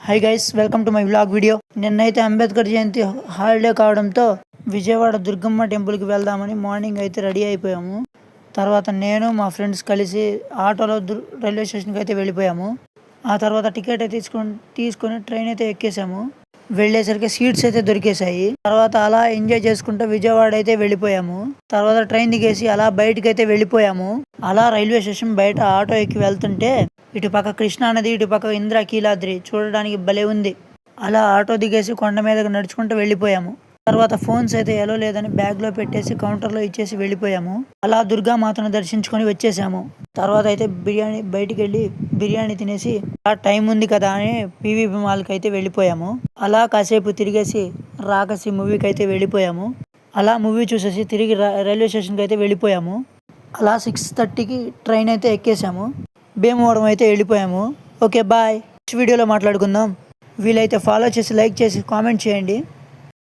Hi guys, welcome to my vlog video. నిన్నైతే అంబేద్కర్ జయంతి holiday కావడంతో విజయవాడ దుర్గమ్మ టెంపుల్కి వెళ్దామని మార్నింగ్ అయితే రెడీ అయిపోయాము. తర్వాత నేను మా ఫ్రెండ్స్ కలిసి ఆటోలో రైల్వే స్టేషన్కి అయితే వెళ్ళిపోయాము. ఆ తర్వాత టికెట్ అయితే తీసుకొని ట్రైన్ అయితే ఎక్కేసాము. వెళ్ళేసరికి సీట్స్ అయితే దొరికేశాయి. తర్వాత అలా ఎంజాయ్ చేసుకుంటూ విజయవాడ అయితే వెళ్ళిపోయాము. తర్వాత ట్రైన్ దిగేసి అలా బయటకి అయితే వెళ్ళిపోయాము. అలా రైల్వే స్టేషన్ బయట ఆటో ఎక్కి వెళ్తుంటే ఇటు పక్క కృష్ణా నది, ఇటు పక్క ఇంద్రకీలాద్రి చూడడానికి భలే ఉంది. అలా ఆటో దిగేసి కొండ మీదకి నడుచుకుంటూ వెళ్ళిపోయాము. తర్వాత ఫోన్స్ అయితే ఎలా లేదని బ్యాగ్లో పెట్టేసి కౌంటర్లో ఇచ్చేసి వెళ్ళిపోయాము. అలా దుర్గామాతను దర్శించుకొని వచ్చేసాము. తర్వాత అయితే బయటికి వెళ్ళి బిర్యానీ తినేసి ఆ టైం ఉంది కదా అని పీవీపీ మాల్కి అయితే వెళ్ళిపోయాము. అలా కాసేపు తిరిగేసి రాకసి మూవీకి అయితే వెళ్ళిపోయాము. అలా మూవీ చూసేసి తిరిగి రైల్వే స్టేషన్కి అయితే వెళ్ళిపోయాము. అలా 6:30కి ట్రైన్ అయితే ఎక్కేసాము. భీమవరం అయితే వెళ్ళిపోయాము. ఓకే బాయ్, నెక్స్ట్ వీడియోలో మాట్లాడుకుందాం. వీలైతే ఫాలో చేసి లైక్ చేసి కామెంట్ చేయండి.